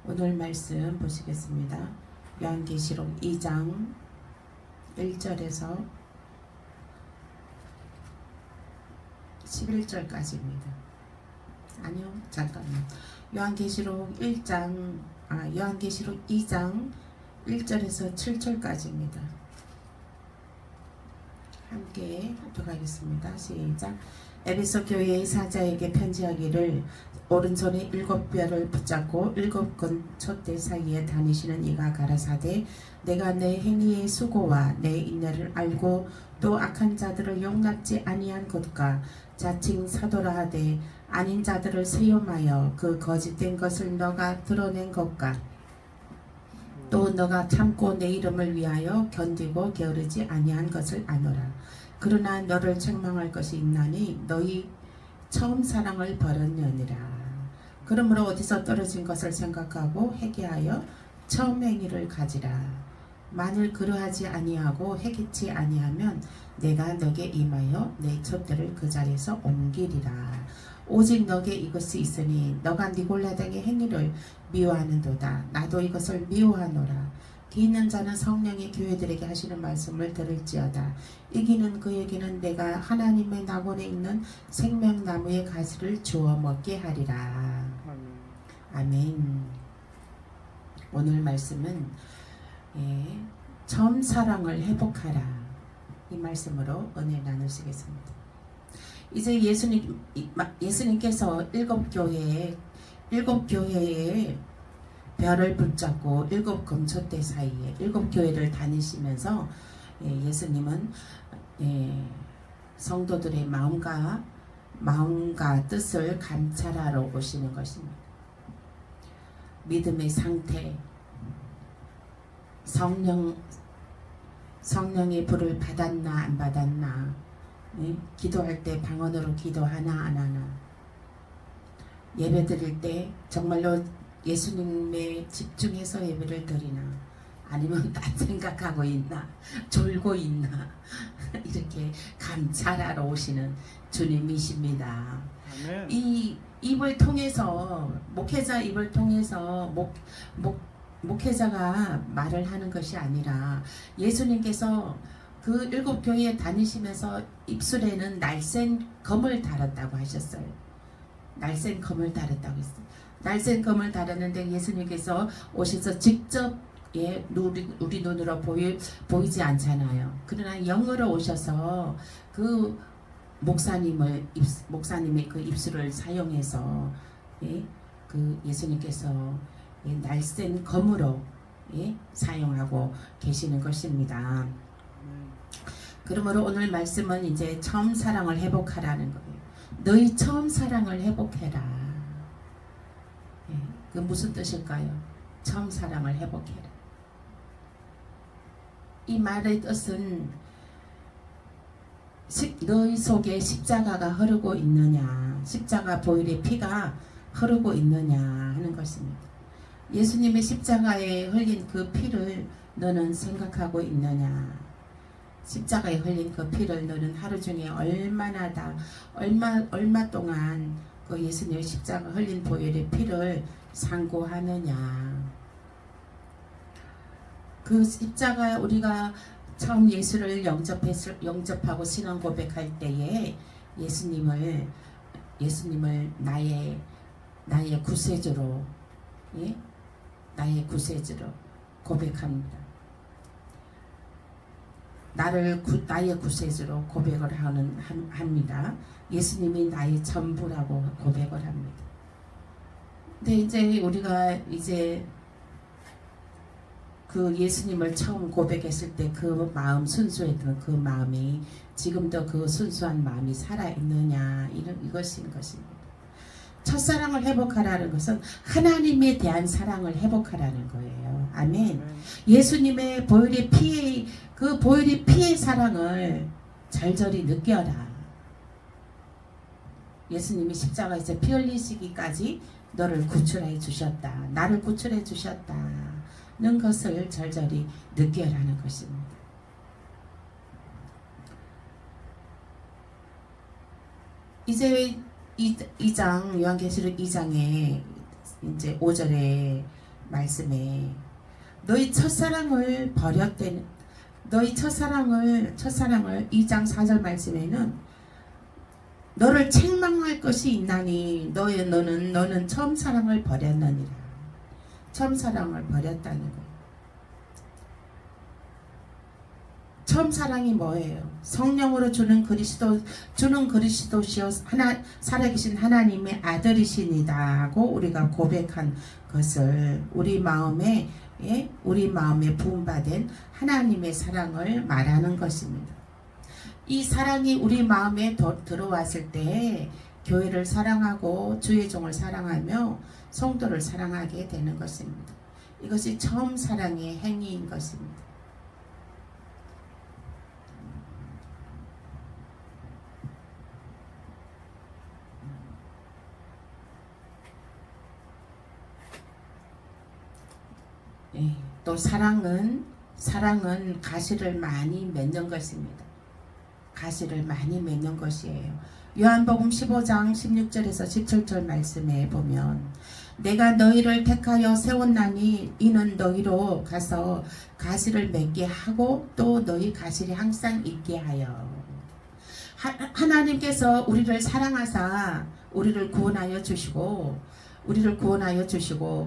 오늘 말씀 보시겠습니다. 요한계시록 2장 1절에서 11절까지입니다. 아니요, 잠깐만. 요한계시록 2장 1절에서 7절까지입니다. 함께 합독하겠습니다. 시작. 에베소 교회의 사자에게 편지하기를 오른손에 7뼈를 붙잡고 7건촛대 사이에 다니시는 이가 가라사대 내가 내 행위의 수고와 내 인내를 알고 또 악한 자들을 용납지 아니한 것과 자칭 사도라 하되 아닌 자들을 세움하여 그 거짓된 것을 너가 드러낸 것과 또 너가 참고 내 이름을 위하여 견디고 게으르지 아니한 것을 아노라. 그러나 너를 책망할 것이 있나니 너희 처음 사랑을 버렸느니라. 그러므로 어디서 떨어진 것을 생각하고 회개하여 처음 행위를 가지라. 만일 그러하지 아니하고 회개치 아니하면 내가 너게 임하여 내 촛대를 그 자리에서 옮기리라. 오직 너게 이것이 있으니 너가 니골라 등의 행위를 미워하는도다. 나도 이것을 미워하노라. 기 있는 자는 성령이 교회들에게 하시는 말씀을 들을지어다. 이기는 그에게는 내가 하나님의 낙원에 있는 생명나무의 가지를 주워 먹게 하리라. 아멘. 오늘 말씀은 처음 사랑을 회복하라. 이 말씀으로 은혜 나누시겠습니다. 이제 예수님께서 일곱 교회에 별을 붙잡고 7건촛대 사이에 7교회를 다니시면서 예수님은 성도들의 마음과 뜻을 감찰하러 오시는 것입니다. 믿음의 상태, 성령의 불을 받았나 안 받았나, 기도할 때 방언으로 기도하나 안 하나, 예배 드릴 때 정말로 예수님에 집중해서 예배를 드리나 아니면 딴 생각하고 있나 졸고 있나 이렇게 감찰하러 오시는 주님이십니다. 아멘. 이 입을 통해서 목회자 입을 통해서 목회자가 말을 하는 것이 아니라 예수님께서 그 7교회에 다니시면서 입술에는 날쌘 검을 달았다고 하셨어요. 날쌘 검을 달았다고 했어요. 날쌘 검을 달았는데 예수님께서 오셔서 직접 우리 눈으로 보이지 않잖아요. 그러나 영으로 오셔서 그 목사님의 그 입술을 사용해서 그 예수님께서 날쌘 검으로 사용하고 계시는 것입니다. 그러므로 오늘 말씀은 이제 처음 사랑을 회복하라는 거예요. 너희 처음 사랑을 회복해라. 그 무슨 뜻일까요? 처음 사랑을 회복해라. 이 말의 뜻은 너희 속에 십자가가 흐르고 있느냐, 십자가 보혈의 피가 흐르고 있느냐 하는 것입니다. 예수님의 십자가에 흘린 그 피를 너는 생각하고 있느냐? 십자가에 흘린 그 피를 너는 하루 중에 얼마 동안 그 예수님의 십자가 흘린 보혈의 피를 상고하느냐? 그 십자가 우리가 처음 예수를 영접하고 신앙 고백할 때에 예수님을 나의 구세주로 나의 구세주로 고백합니다. 나의 구세주로 고백을 합니다. 예수님이 나의 전부라고 고백을 합니다. 근데 이제 우리가 그 예수님을 처음 고백했을 때 그 마음, 순수했던 그 마음이 지금도 그 순수한 마음이 살아있느냐, 이것인 것입니다. 첫사랑을 회복하라는 것은 하나님에 대한 사랑을 회복하라는 거예요. 아멘. 예수님의 보혈의 피의 사랑을 절절히 느껴라. 예수님이 십자가에서 피 흘리시기까지 너를 구출해 주셨다. 나를 구출해 주셨다는 것을 절절히 느껴라는 것입니다. 이제 2장 요한계시록 2장에 이제 5절에 말씀에 너희 첫사랑을 버렸대. 너희 첫사랑을 2장 4절 말씀에는 너를 책망할 것이 있나니 너는 처음 사랑을 버렸느니라. 처음 사랑을 버렸다는 거. 처음 사랑이 뭐예요? 성령으로 주는 그리스도시요 살아계신 하나님의 아들이시니다고 우리가 고백한 것을 우리 마음에 부음받은 하나님의 사랑을 말하는 것입니다. 이 사랑이 우리 마음에 들어왔을 때 교회를 사랑하고 주의 종을 사랑하며 성도를 사랑하게 되는 것입니다. 이것이 처음 사랑의 행위인 것입니다. 또 사랑은 가시를 많이 맺는 것입니다. 가시를 많이 맺는 것이에요. 요한복음 15장 16절에서 17절 말씀에 보면 내가 너희를 택하여 세웠나니 이는 너희로 가서 가시를 맺게 하고 또 너희 가시를 항상 있게 하여. 하나님께서 우리를 사랑하사 우리를 구원하여 주시고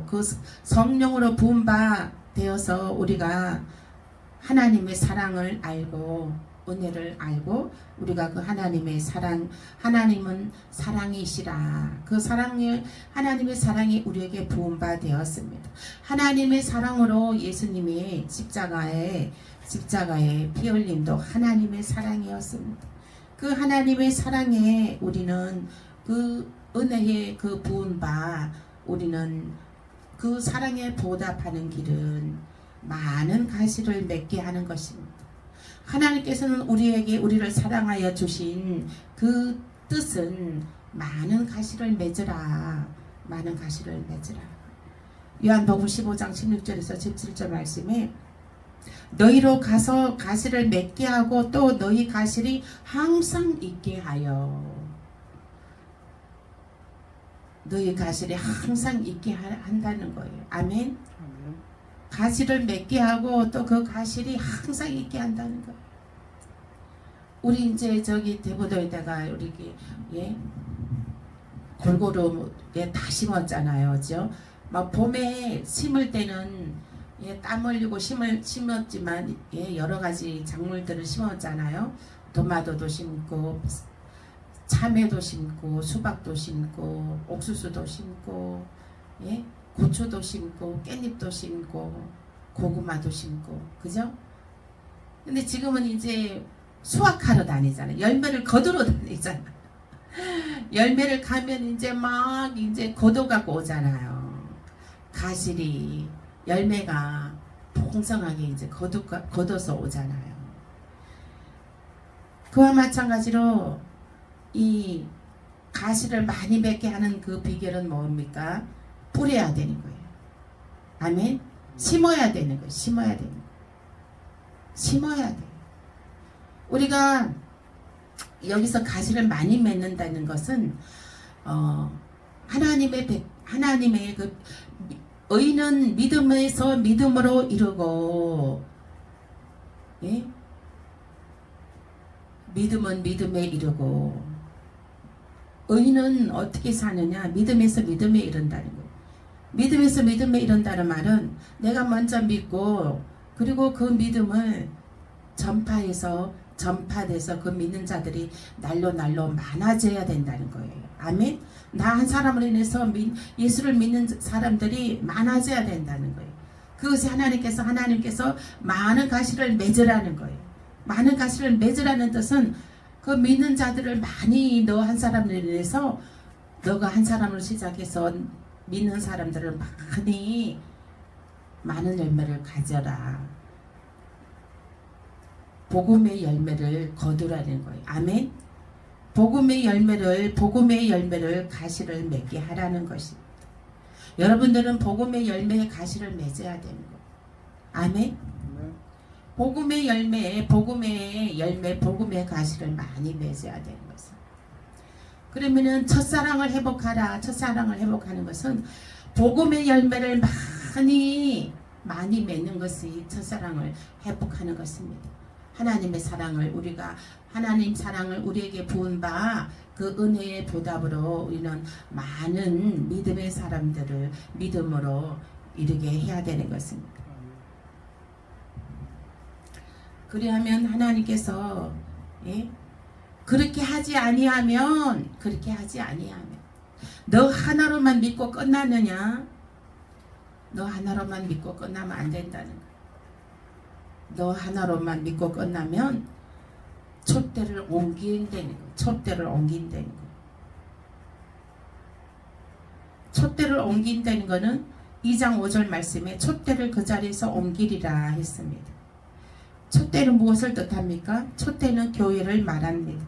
그 성령으로 부음바 되어서 우리가 하나님의 사랑을 알고 은혜를 알고 우리가 그 하나님은 사랑이시라. 그 하나님의 사랑이 우리에게 부음바 되었습니다. 하나님의 사랑으로 예수님이 십자가에 피 흘림도 하나님의 사랑이었습니다. 그 하나님의 사랑에 우리는 그 은혜의 그 부음바 우리는 그 사랑에 보답하는 길은 많은 가시를 맺게 하는 것입니다. 하나님께서는 우리를 사랑하여 주신 그 뜻은 많은 가시를 맺으라. 요한복음 15장 16절에서 17절 말씀에 너희로 가서 가시를 맺게 하고 또 너희 가시를 항상 있게 하여. 너희 가시를 항상 있게 한다는 거예요. 아멘. 가시를 맺게 하고 또 그 가시를 항상 있게 한다는 거예요. 우리 이제 저기 대보도에다가 우리 골고루에 다 심었잖아요, 그죠? 막 봄에 심을 때는 땀 흘리고 심었지만 여러 가지 작물들을 심었잖아요. 토마토도 심고 참외도 심고 수박도 심고 옥수수도 심고 고추도 심고 깻잎도 심고 고구마도 심고 그죠? 근데 지금은 이제 수확하러 다니잖아요. 열매를 거두러 다니잖아. 열매를 가면 이제 막 거둬갖고 오잖아요. 가실이 열매가 풍성하게 이제 거둬서 오잖아요. 그와 마찬가지로 이 가시를 많이 맺게 하는 그 비결은 뭡니까? 뿌려야 되는 거예요. 아멘. 심어야 되는 거예요. 심어야 돼. 우리가 여기서 가시를 많이 맺는다는 것은 하나님의 그 의는 믿음에서 믿음으로 이루고 믿음은 믿음에 이르고 의는 어떻게 사느냐? 믿음에서 믿음에 이른다는 거예요. 믿음에서 믿음에 이른다는 말은 내가 먼저 믿고 그리고 그 믿음을 전파돼서 그 믿는 자들이 날로 많아져야 된다는 거예요. 아멘. 나 한 사람으로 인해서 예수를 믿는 사람들이 많아져야 된다는 거예요. 그것이 하나님께서 많은 가시를 맺으라는 거예요. 많은 가시를 맺으라는 뜻은 그 믿는 자들을 많이 너 한 사람으로 인해서 너가 한 사람으로 시작해서 믿는 사람들을 많은 열매를 가져라. 복음의 열매를 거두라는 거예요. 아멘. 복음의 열매를 가시를 맺게 하라는 것입니다. 여러분들은 복음의 열매의 가시를 맺어야 되는 거예요. 아멘. 복음의 가시를 많이 맺어야 되는 것은. 그러면은 첫사랑을 회복하라. 첫사랑을 회복하는 것은 복음의 열매를 흔히 많이 맺는 것이 첫사랑을 회복하는 것입니다. 하나님의 사랑을 하나님 사랑을 우리에게 부은 바 그 은혜의 보답으로 우리는 많은 믿음의 사람들을 믿음으로 이르게 해야 되는 것입니다. 그리하면 하나님께서 그렇게 하지 아니하면 너 하나로만 믿고 끝나느냐? 너 하나로만 믿고 끝나면 안 된다는 거야. 너 하나로만 믿고 끝나면 촛대를 옮긴다는 거야. 촛대를 옮긴다는 거는 2장 5절 말씀에 촛대를 그 자리에서 옮기리라 했습니다. 촛대는 무엇을 뜻합니까? 촛대는 교회를 말합니다.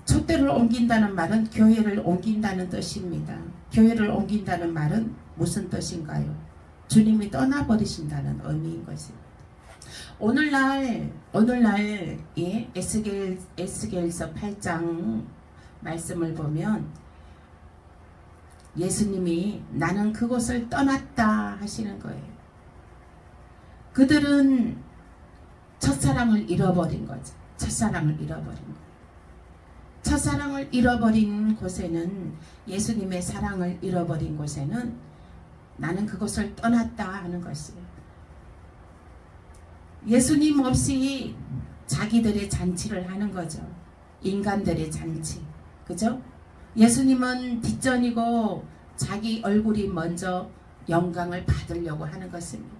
촛대를 옮긴다는 말은 교회를 옮긴다는 뜻입니다. 교회를 옮긴다는 말은 무슨 뜻인가요? 주님이 떠나버리신다는 의미인 것입니다. 오늘날 에스겔서 8장 말씀을 보면 예수님이 나는 그곳을 떠났다 하시는 거예요. 그들은 첫사랑을 잃어버린 거죠. 첫사랑을 잃어버린 곳에는, 예수님의 사랑을 잃어버린 곳에는 나는 그곳을 떠났다 하는 것이에요. 예수님 없이 자기들의 잔치를 하는 거죠. 인간들의 잔치. 그죠? 예수님은 뒷전이고 자기 얼굴이 먼저 영광을 받으려고 하는 것입니다.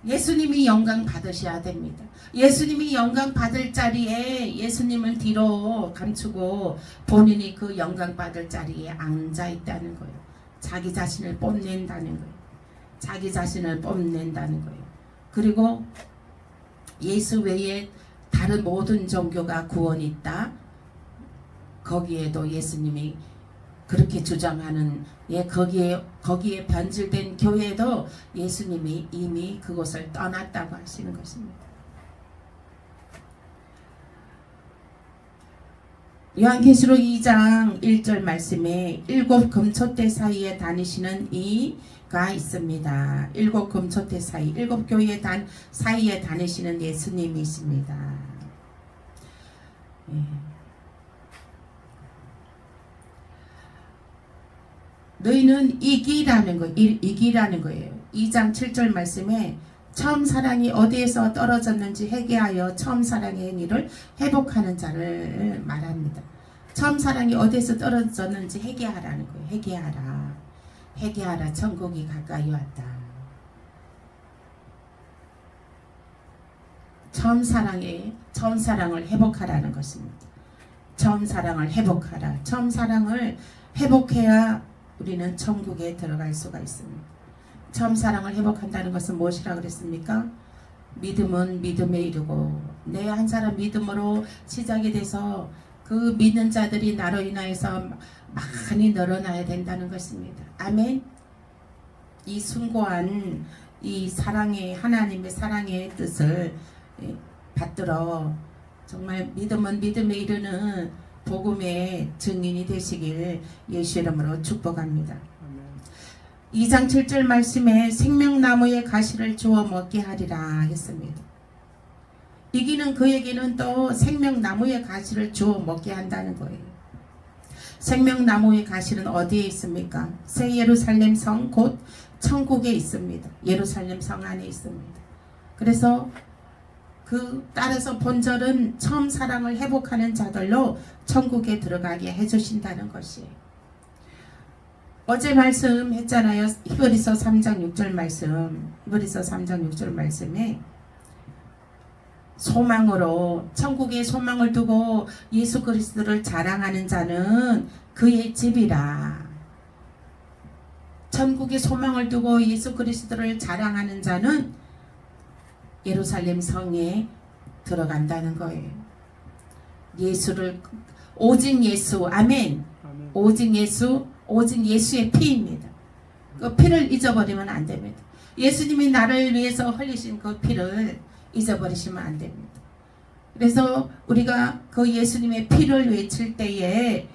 예수님이 영광 받으셔야 됩니다. 예수님이 영광 받을 자리에 예수님을 뒤로 감추고 본인이 그 영광 받을 자리에 앉아 있다는 거예요. 자기 자신을 뽐낸다는 거예요. 그리고 예수 외에 다른 모든 종교가 구원이 있다. 거기에도 예수님이 그렇게 주장하는 거기에 변질된 교회도 예수님이 이미 그곳을 떠났다고 하시는 것입니다. 요한계시록 2장 1절 말씀에 7 금초대 사이에 다니시는 이가 있습니다. 7 금초대 사이, 7 교회 사이에 다니시는 예수님이십니다. 너희는 이기라는 거예요. 2장 7절 말씀에 처음 사랑이 어디에서 떨어졌는지 회개하여 처음 사랑의 행위를 회복하는 자를 말합니다. 처음 사랑이 어디에서 떨어졌는지 회개하라는 거예요. 회개하라. 천국이 가까이 왔다. 처음 사랑을 회복하라는 것입니다. 처음 사랑을 회복하라. 처음 사랑을 회복해야 우리는 천국에 들어갈 수가 있습니다. 처음 사랑을 회복한다는 것은 무엇이라고 그랬습니까? 믿음은 믿음에 이르고, 내 한 사람 믿음으로 시작이 돼서 그 믿는 자들이 나로 인하여서 많이 늘어나야 된다는 것입니다. 아멘. 이 숭고한 이 하나님의 사랑의 뜻을 받들어 정말 믿음은 믿음에 이르는 복음의 증인이 되시길 예수 이름으로 축복합니다. 2장 7절 말씀에 생명나무의 가시를 주워 먹게 하리라 했습니다. 이기는 그에게는 또 생명나무의 가시를 주워 먹게 한다는 거예요. 생명나무의 가시는 어디에 있습니까? 새 예루살렘 성 곧 천국에 있습니다. 예루살렘 성 안에 있습니다. 그래서 따라서 본절은 처음 사랑을 회복하는 자들로 천국에 들어가게 해주신다는 것이에요. 어제 말씀했잖아요. 히브리서 3장 6절 말씀에 소망으로, 천국의 소망을 두고 예수 그리스도를 자랑하는 자는 그의 집이라. 천국의 소망을 두고 예수 그리스도를 자랑하는 자는 예루살렘 성에 들어간다는 거예요. 오직 예수, 아멘. 오직 예수의 피입니다. 그 피를 잊어버리면 안 됩니다. 예수님이 나를 위해서 흘리신 그 피를 잊어버리시면 안 됩니다. 그래서 우리가 그 예수님의 피를 외칠 때에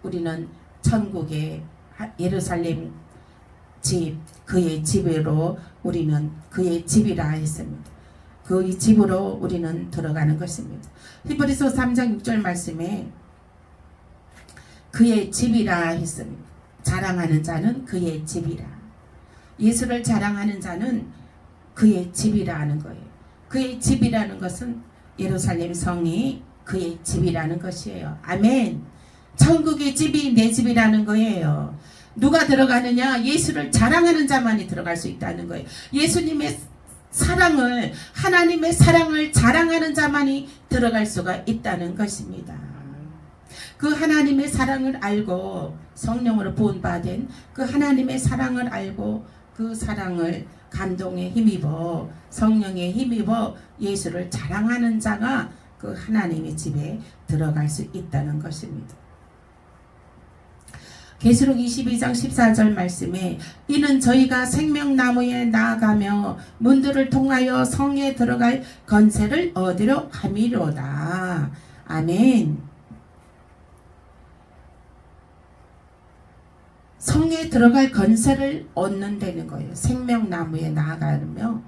우리는 천국에 예루살렘 집, 그의 집으로 우리는 그의 집이라 했습니다. 그의 집으로 우리는 들어가는 것입니다. 히브리서 3장 6절 말씀에 그의 집이라 했습니다. 자랑하는 자는 그의 집이라. 예수를 자랑하는 자는 그의 집이라 하는 거예요. 그의 집이라는 것은 예루살렘 성이 그의 집이라는 것이에요. 아멘. 천국의 집이 내 집이라는 거예요. 누가 들어가느냐? 예수를 자랑하는 자만이 들어갈 수 있다는 거예요. 예수님의 사랑을, 하나님의 사랑을 자랑하는 자만이 들어갈 수가 있다는 것입니다. 그 하나님의 사랑을 알고 성령으로 부은받은 그 하나님의 사랑을 알고 그 사랑을 감동에 힘입어 성령에 힘입어 예수를 자랑하는 자가 그 하나님의 집에 들어갈 수 있다는 것입니다. 계시록 22장 14절 말씀에 이는 저희가 생명나무에 나아가며 문들을 통하여 성에 들어갈 건세를 얻으려 함이로다. 아멘. 성에 들어갈 건세를 얻는다는 거예요. 생명나무에 나아가며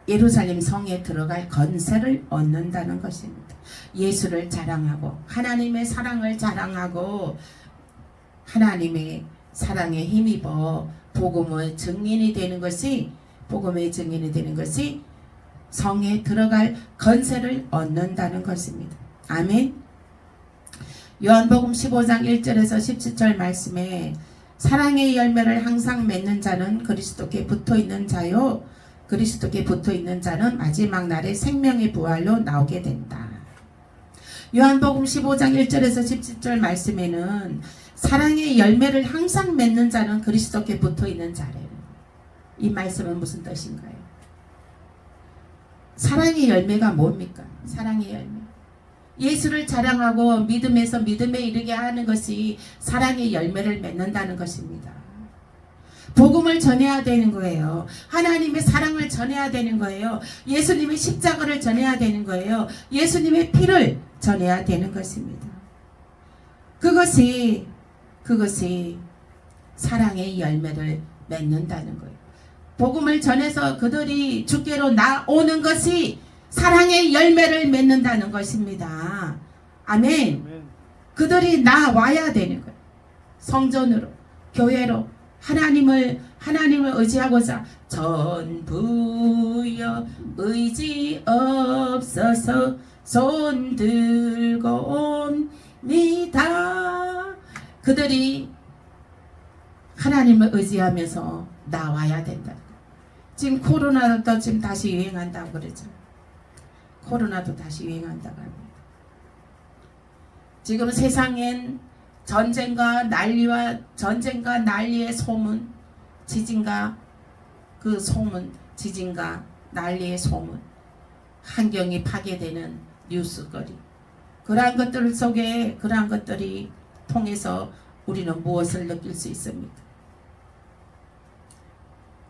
예루살렘 성에 들어갈 건세를 얻는다는 것입니다. 예수를 자랑하고 하나님의 사랑을 자랑하고 하나님의 사랑에 힘입어 복음의 증인이 되는 것이 성에 들어갈 건세를 얻는다는 것입니다. 아멘. 요한복음 15장 1절에서 17절 말씀에 사랑의 열매를 항상 맺는 자는 그리스도께 붙어있는 자요 그리스도께 붙어있는 자는 마지막 날에 생명의 부활로 나오게 된다. 요한복음 15장 1절에서 17절 말씀에는 사랑의 열매를 항상 맺는 자는 그리스도께 붙어있는 자래요. 이 말씀은 무슨 뜻인가요? 사랑의 열매가 뭡니까? 사랑의 열매. 예수를 자랑하고 믿음에서 믿음에 이르게 하는 것이 사랑의 열매를 맺는다는 것입니다. 복음을 전해야 되는 거예요. 하나님의 사랑을 전해야 되는 거예요. 예수님의 십자가를 전해야 되는 거예요. 예수님의 피를 전해야 되는 것입니다. 그것이 사랑의 열매를 맺는다는 거예요. 복음을 전해서 그들이 주께로 나오는 것이 사랑의 열매를 맺는다는 것입니다. 아멘. 그들이 나와야 되는 거예요. 성전으로, 교회로 하나님을 의지하고자 전부여 의지 없어서 손 들고 옵니다. 그들이 하나님을 의지하면서 나와야 된다. 지금 코로나도 지금 다시 유행한다고 그러죠. 코로나도 다시 유행한다고 합니다. 지금 세상엔 전쟁과 난리의 소문, 지진과 난리의 소문, 환경이 파괴되는 뉴스거리, 그러한 것들이 통해서 우리는 무엇을 느낄 수 있습니까?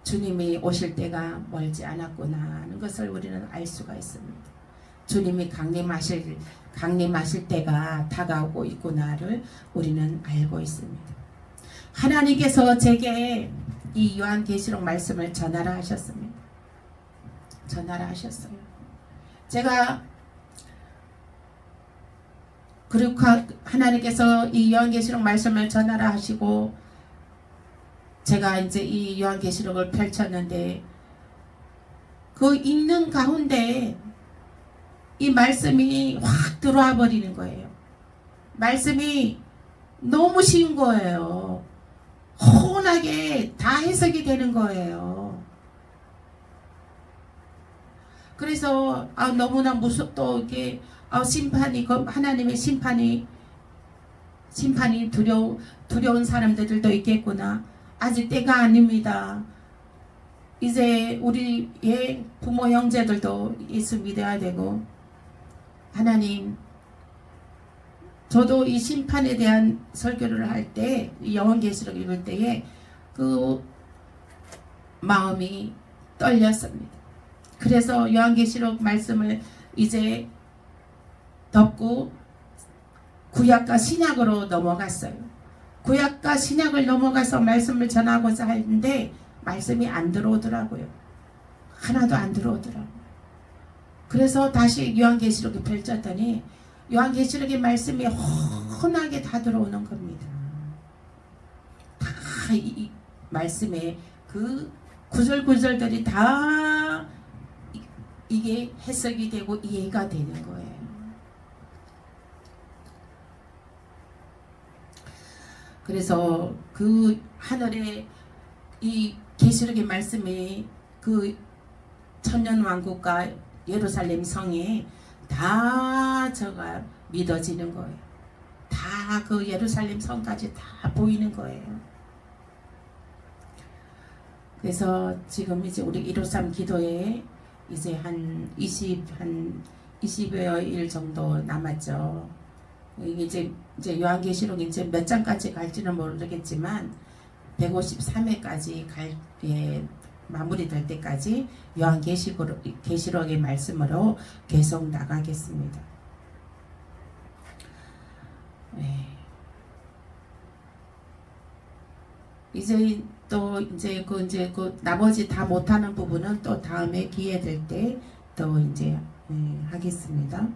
주님이 오실 때가 멀지 않았구나 하는 것을 우리는 알 수가 있습니다. 주님이 강림하실 때가 다가오고 있구나를 우리는 알고 있습니다. 하나님께서 제게 이 요한계시록 말씀을 전하라 하셨습니다. 전하라 하셨어요. 제가 그리고 하나님께서 이 요한계시록 말씀을 전하라 하시고 제가 이제 이 요한계시록을 펼쳤는데 그 읽는 가운데 이 말씀이 확 들어와 버리는 거예요. 말씀이 너무 쉬운 거예요. 훤하게 다 해석이 되는 거예요. 그래서 너무나 무섭고 이게 심판이 하나님의 심판이 두려운 사람들도 있겠구나. 아직 때가 아닙니다. 이제 우리의 부모 형제들도 예수 믿어야 되고 하나님 저도 이 심판에 대한 설교를 할 때 요한계시록 읽을 때에 그 마음이 떨렸습니다. 그래서 요한계시록 말씀을 이제 덮고 구약과 신약으로 넘어갔어요. 구약과 신약을 넘어가서 말씀을 전하고자 하는데 말씀이 안 들어오더라고요. 하나도 안 들어오더라고요. 그래서 다시 요한계시록을 펼쳤더니 요한계시록의 말씀이 훤하게 다 들어오는 겁니다. 다 이 말씀에 그 구절구절들이 다 이게 해석이 되고 이해가 되는 거예요. 그래서 그 하늘에 이 계시록의 말씀이 그 천년왕국과 예루살렘 성에 다 저가 믿어지는 거예요. 다 그 예루살렘 성까지 다 보이는 거예요. 그래서 지금 이제 우리 153 기도에 이제 한 20여 일 정도 남았죠. 이게 이제 요한계시록이 이제 몇 장까지 갈지는 모르겠지만 153회까지 마무리될 때까지 요한계시록의 말씀으로 계속 나가겠습니다. 네. 이제 그 나머지 다 못하는 부분은 또 다음에 기회 될 때 또 이제 하겠습니다.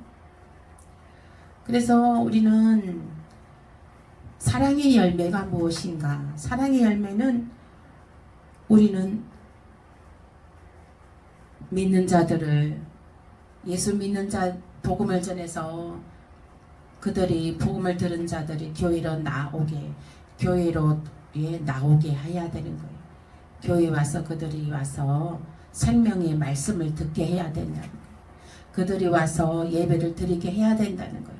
그래서 우리는 사랑의 열매가 무엇인가? 사랑의 열매는 우리는 믿는 자들을 예수 믿는 자 복음을 전해서 그들이 복음을 들은 자들이 교회로 나오게 해야 되는 거예요. 교회에 와서 그들이 와서 생명의 말씀을 듣게 해야 된다는 거예요. 그들이 와서 예배를 드리게 해야 된다는 거예요.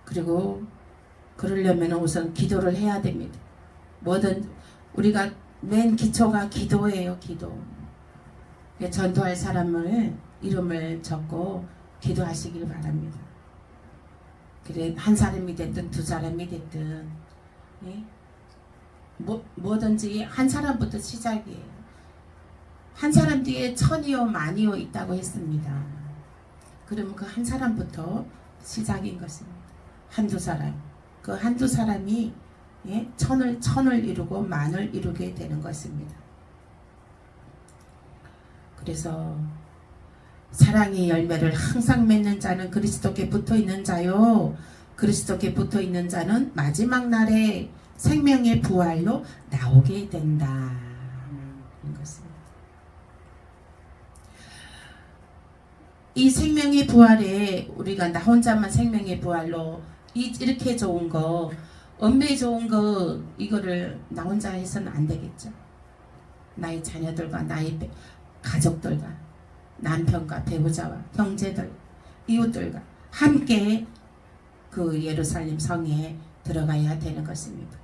그리고 그러려면 우선 기도를 해야 됩니다. 뭐든 우리가 맨 기초가 기도예요. 기도. 전도할 사람을 이름을 적고 기도하시길 바랍니다. 그래 한 사람이 됐든 두 사람이 됐든 뭐든지 한 사람부터 시작이에요. 한 사람 뒤에 천이요 만이요 있다고 했습니다. 그러면 그 한 사람부터 시작인 것입니다. 한두 사람. 그 한두 사람이 천을 이루고 만을 이루게 되는 것입니다. 그래서 사랑의 열매를 항상 맺는 자는 그리스도께 붙어있는 자요. 그리스도께 붙어있는 자는 마지막 날에 생명의 부활로 나오게 된다. 것입니다. 이 생명의 부활에 우리가 나 혼자만 생명의 부활로 이렇게 좋은 거 엄매 좋은 거 이거를 나 혼자 해서는 안 되겠죠. 나의 자녀들과 나의 가족들과 남편과 배우자와 형제들 이웃들과 함께 그 예루살렘 성에 들어가야 되는 것입니다.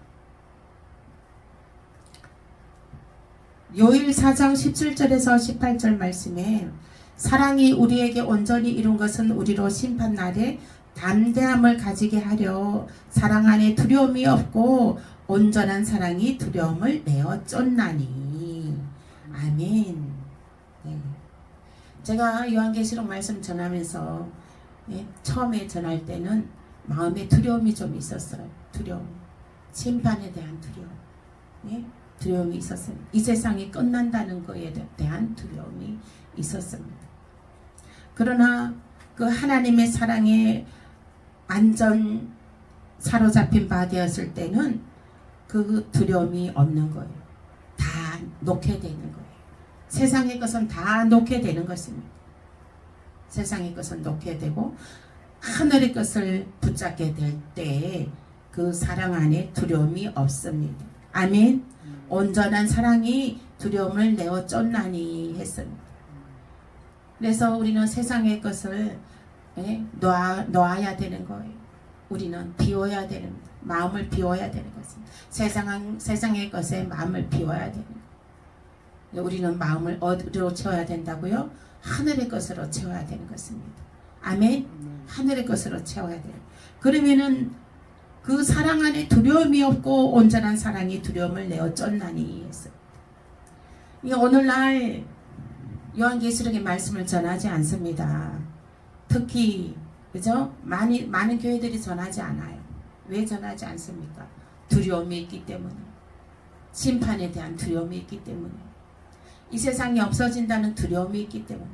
요일 4장 17절에서 18절 말씀에 사랑이 우리에게 온전히 이룬 것은 우리로 심판날에 담대함을 가지게 하려 사랑 안에 두려움이 없고 온전한 사랑이 두려움을 내어 쫓나니. 아멘. 네. 제가 요한계시록 말씀 전하면서 처음에 전할 때는 마음에 두려움이 좀 있었어요. 두려움. 심판에 대한 두려움. 두려움이 있었어요. 이 세상이 끝난다는 것에 대한 두려움이 있었습니다. 그러나 그 하나님의 사랑에 완전 사로잡힌 바 되었을 때는 그 두려움이 없는 거예요. 다 놓게 되는 거예요. 세상의 것은 다 놓게 되는 것입니다. 세상의 것은 놓게 되고 하늘의 것을 붙잡게 될 때 그 사랑 안에 두려움이 없습니다. 아멘. 온전한 사랑이 두려움을 내어 쫓나니 했습니다. 그래서 우리는 세상의 것을 놓아야 되는 거예요. 우리는 비워야 되는 마음을 비워야 되는 것입니다. 세상의 것에 마음을 비워야 되는 거예요. 우리는 마음을 어디로 채워야 된다고요? 하늘의 것으로 채워야 되는 것입니다. 아멘. 하늘의 것으로 채워야 돼요. 그러면은 그 사랑 안에 두려움이 없고 온전한 사랑이 두려움을 내어 쫓나니 했어요. 오늘날 요한계시록의 말씀을 전하지 않습니다. 특히 그죠? 많은 교회들이 전하지 않아요. 왜 전하지 않습니까? 두려움이 있기 때문에. 심판에 대한 두려움이 있기 때문에. 이 세상이 없어진다는 두려움이 있기 때문에.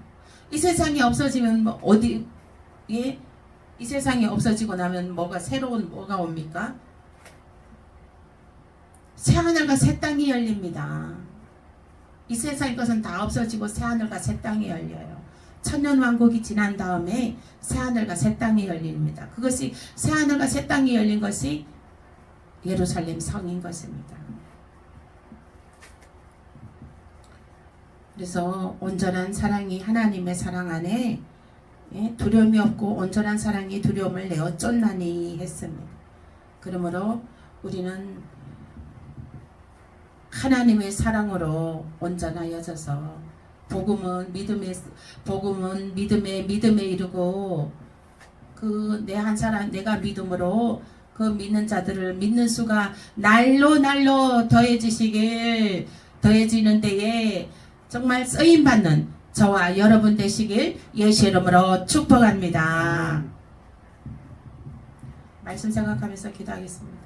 이 세상이 없어지면 뭐 어디에 이 세상이 없어지고 나면 새로운 뭐가 옵니까? 새하늘과 새 땅이 열립니다. 이 세상의 것은 다 없어지고 새하늘과 새 땅이 열려요. 천년왕국이 지난 다음에 새하늘과 새 땅이 열립니다. 그것이 새하늘과 새 땅이 열린 것이 예루살렘 성인 것입니다. 그래서 온전한 사랑이 하나님의 사랑 안에 두려움이 없고 온전한 사랑이 두려움을 내어 쫓나니 했습니다. 그러므로 우리는 하나님의 사랑으로 온전하여져서 복음은 믿음에 이르고 내가 믿음으로 그 믿는 자들을 믿는 수가 날로 더해지는 때에 정말 쓰임 받는 저와 여러분 되시길 예수 이름으로 축복합니다. 말씀 생각하면서 기도하겠습니다.